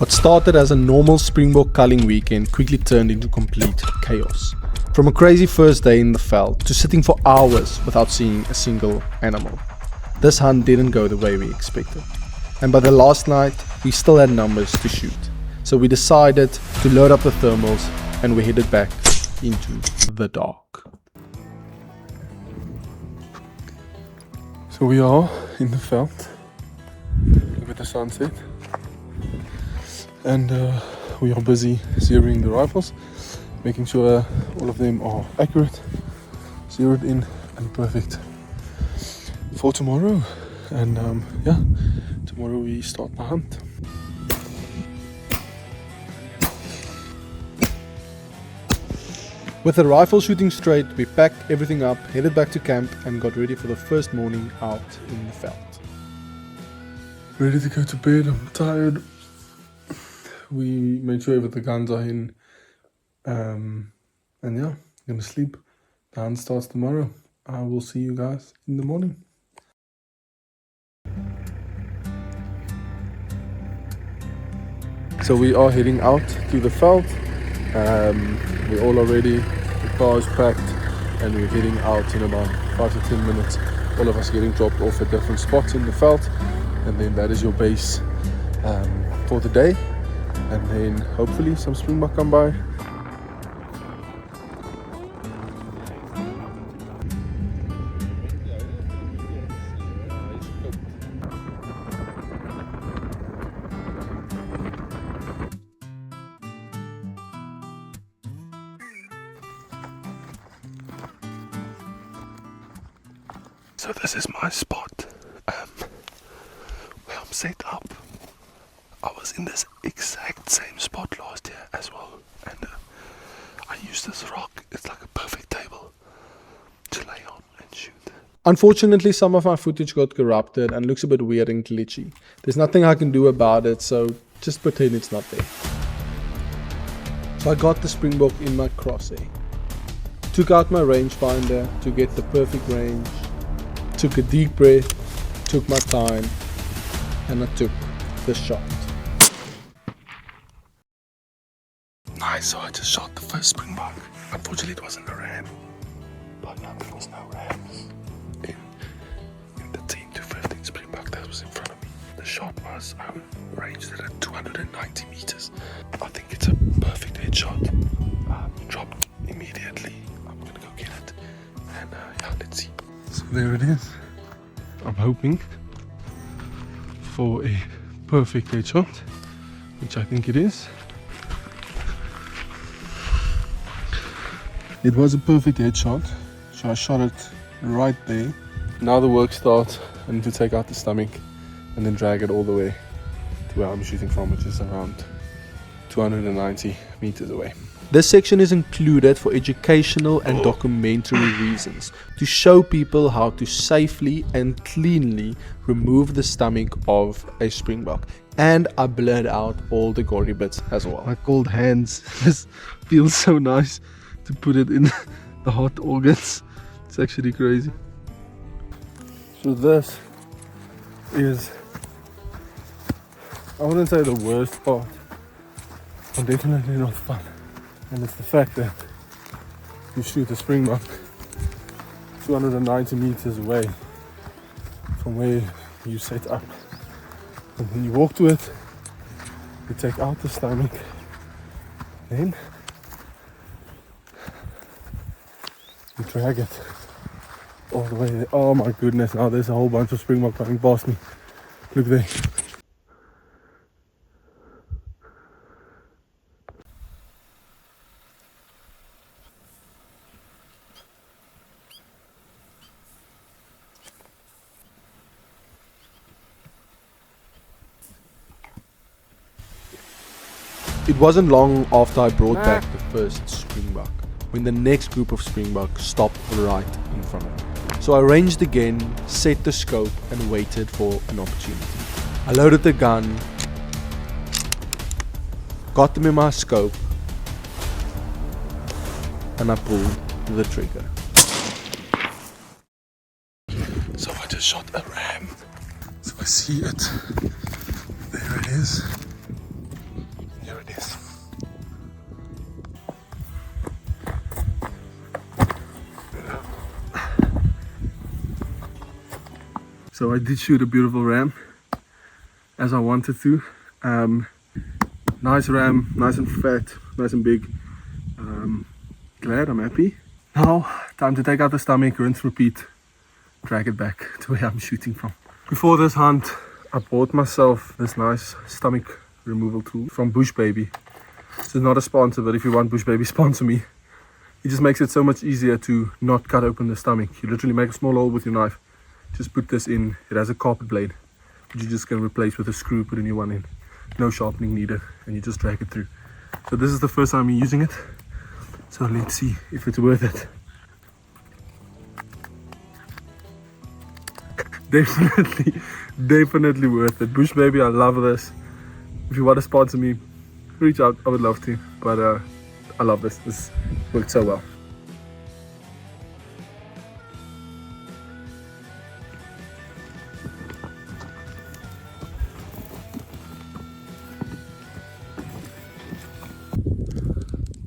What started as a normal Springbok culling weekend quickly turned into complete chaos. From a crazy first day in the veld to sitting for hours without seeing a single animal. This hunt didn't go the way we expected. And by the last night, we still had numbers to shoot. So we decided to load up the thermals and we headed back into the dark. So we are in the veld. Look at the sunset. And we are busy zeroing the rifles, making sure all of them are accurate, zeroed in and perfect for tomorrow. And yeah, tomorrow we start the hunt. With the rifle shooting straight, we packed everything up, headed back to camp and got ready for the first morning out in the veld. Ready to go to bed, I'm tired. We made sure that the guns are in. And yeah, gonna sleep. The hunt starts tomorrow. I will see you guys in the morning. So we are heading out to the veld. We're all already, the car is packed, and we're heading out in about 5 to 10 minutes. All of us getting dropped off at different spots in the veld, and then that is your base for the day. And then hopefully some Springbok come by. So this is my spot where I'm set up. I was in this exact same spot last year as well, and I used this rock. It's like a perfect table to lay on and shoot. Unfortunately, some of my footage got corrupted and looks a bit weird and glitchy. There's nothing I can do about it, so just pretend it's not there. So I got the Springbok in my crosshair. Took out my rangefinder to get the perfect range. Took a deep breath, took my time, and I took the shot. Nice, so I just shot the first Springbok. Unfortunately it wasn't a ram, but there was no rams in the 10 to 15 Springbok that was in front of me. The shot was, I ranged it at 290 meters. I think it's a perfect headshot. Dropped immediately. I'm gonna go get it, and yeah, let's see. So there it is. I'm hoping for a perfect headshot, which I think it is. It was a perfect headshot, so I shot it right there. Now the work starts. I need to take out the stomach and then drag it all the way to where I'm shooting from, which is around 290 meters away. This section is included for educational and documentary reasons, to show people how to safely and cleanly remove the stomach of a Springbok. And I blurred out all the gory bits as well. My cold hands just feels so nice to put it in the hot organs. It's actually crazy. So this is, I wouldn't say the worst part, but definitely not fun. And it's the fact that you shoot a Springbok 290 meters away from where you set up. And then you walk to it, you take out the stomach, then you drag it all the way there. Oh my goodness, now there's a whole bunch of Springbok coming past me. Look there. It wasn't long after I brought back the first Springbok when the next group of Springbok stopped right in front of me. So I ranged again, set the scope and waited for an opportunity. I loaded the gun, got them in my scope, and I pulled the trigger. So I just shot a ram. So I see it. There it is. Here it is. So I did shoot a beautiful ram as I wanted to. Nice ram, nice and fat, nice and big. Glad, I'm happy. Now, time to take out the stomach, rinse, repeat, drag it back to where I'm shooting from. Before this hunt, I bought myself this nice stomach removal tool from Bush Baby. This is not a sponsor, but if you want Bush Baby, sponsor me. It just makes it so much easier to not cut open the stomach. You literally make a small hole with your knife, just put this in. It has a carpet blade, which you're just going to replace with a screw, put a new one in. No sharpening needed, and you just drag it through. So this is the first time I'm using it, so let's see if it's worth it. Definitely worth it. Bush Baby, I love this. If you want to sponsor me, reach out, I would love to, but I love this. This worked so well.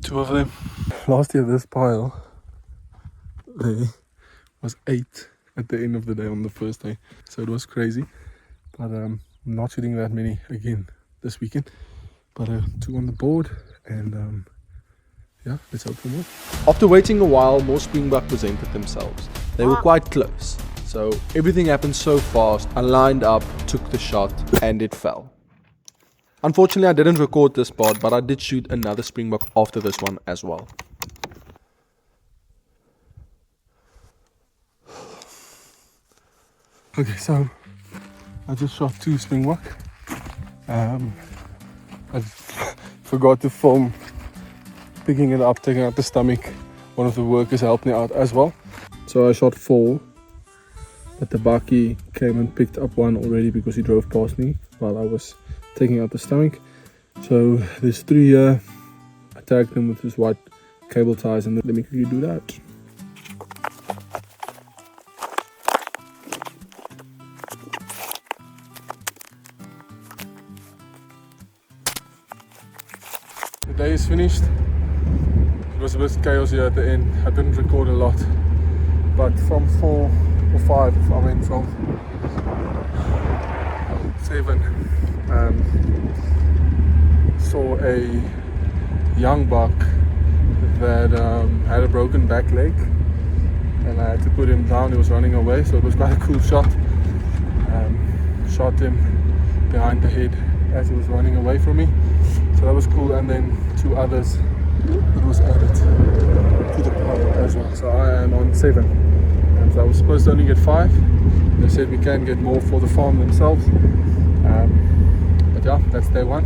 Two of them. Last year this pile there was 8 at the end of the day on the first day, so it was crazy. But I'm not shooting that many again this weekend, but 2 on the board, and yeah, let's hope for more. After waiting a while, more springbok presented themselves. They were quite close, so everything happened so fast. I lined up, took the shot, and it fell. Unfortunately, I didn't record this part, but I did shoot another springbok after this one as well. Okay, so I just shot 2 springbok. I forgot to film picking it up, taking out the stomach. One of the workers helped me out as well. So I shot 4, but the bakkie came and picked up 1 already because he drove past me while I was taking out the stomach. So there's 3 here. I tagged them with this white cable ties, and let me quickly do that. The day is finished. It was a bit chaos here at the end. I didn't record a lot, but from 4 or 5 I went from 7. Saw a young buck that had a broken back leg, and I had to put him down. He was running away, so it was quite a cool shot. Shot him behind the head as he was running away from me, so that was cool. And then 2 others that was added to the pile as well. So I am on 7, and so I was supposed to only get 5. They said we can get more for the farm themselves, but yeah, that's day 1.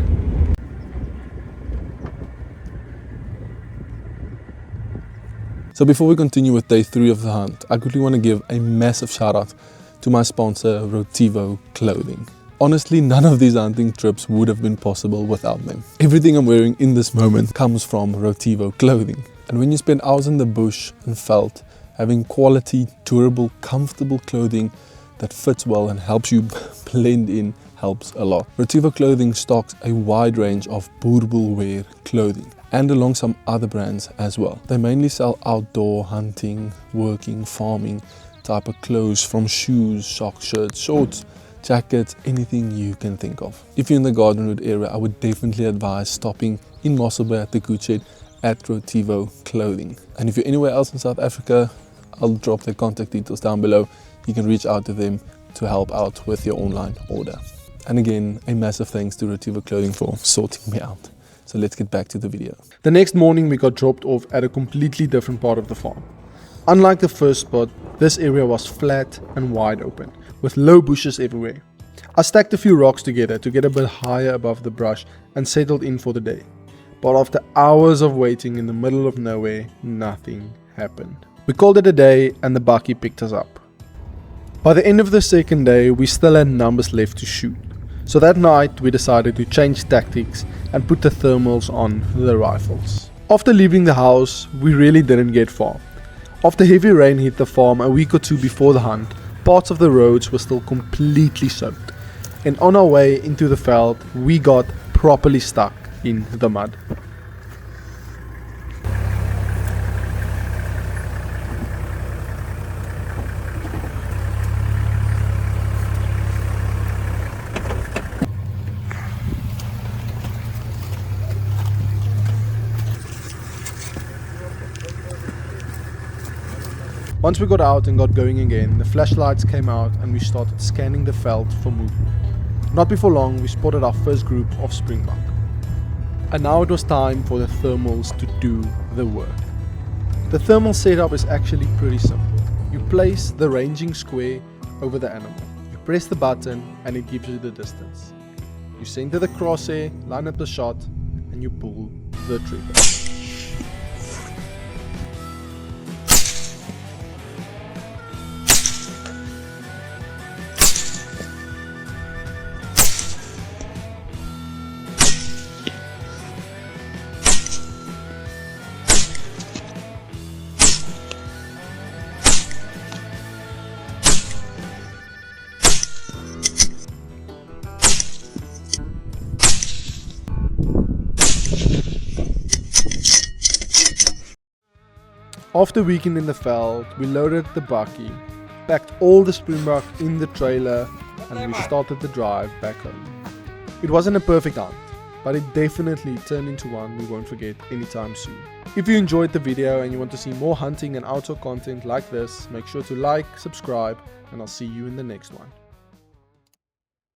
So before we continue with day 3 of the hunt, I quickly want to give a massive shout out to my sponsor ROTIVO clothing. Honestly, none of these hunting trips would have been possible without them. Everything I'm wearing in this moment comes from ROTIVO clothing. And when you spend hours in the bush and veld, having quality, durable, comfortable clothing that fits well and helps you blend in helps a lot. ROTIVO clothing stocks a wide range of Boerboel Wear clothing, and along some other brands as well. They mainly sell outdoor, hunting, working, farming type of clothes, from shoes, socks, shirts, shorts, jackets, anything you can think of. If you're in the Gardenwood area, I would definitely advise stopping in Mossel at the Good Shed at ROTIVO clothing. And if you're anywhere else in South Africa, I'll drop their contact details down below. You can reach out to them to help out with your online order. And again, a massive thanks to ROTIVO clothing for sorting me out. So let's get back to the video. The next morning we got dropped off at a completely different part of the farm. Unlike the first spot, this area was flat and wide open, with low bushes everywhere. I stacked a few rocks together to get a bit higher above the brush and settled in for the day. But after hours of waiting in the middle of nowhere, nothing happened. We called it a day and the bakkie picked us up. By the end of the second day, we still had numbers left to shoot. So that night we decided to change tactics and put the thermals on the rifles. After leaving the house, we really didn't get far. After heavy rain hit the farm a week or 2 before the hunt, parts of the roads were still completely soaked. And on our way into the veld, we got properly stuck in the mud. Once we got out and got going again, the flashlights came out and we started scanning the veld for movement. Not before long, we spotted our first group of Springbok. And now it was time for the thermals to do the work. The thermal setup is actually pretty simple. You place the ranging square over the animal. You press the button and it gives you the distance. You center the crosshair, line up the shot, and you pull the trigger. After a weekend in the veld, we loaded the bakkie, packed all the Springbok in the trailer, and we started the drive back home. It wasn't a perfect hunt, but it definitely turned into one we won't forget anytime soon. If you enjoyed the video and you want to see more hunting and outdoor content like this, make sure to like, subscribe, and I'll see you in the next one.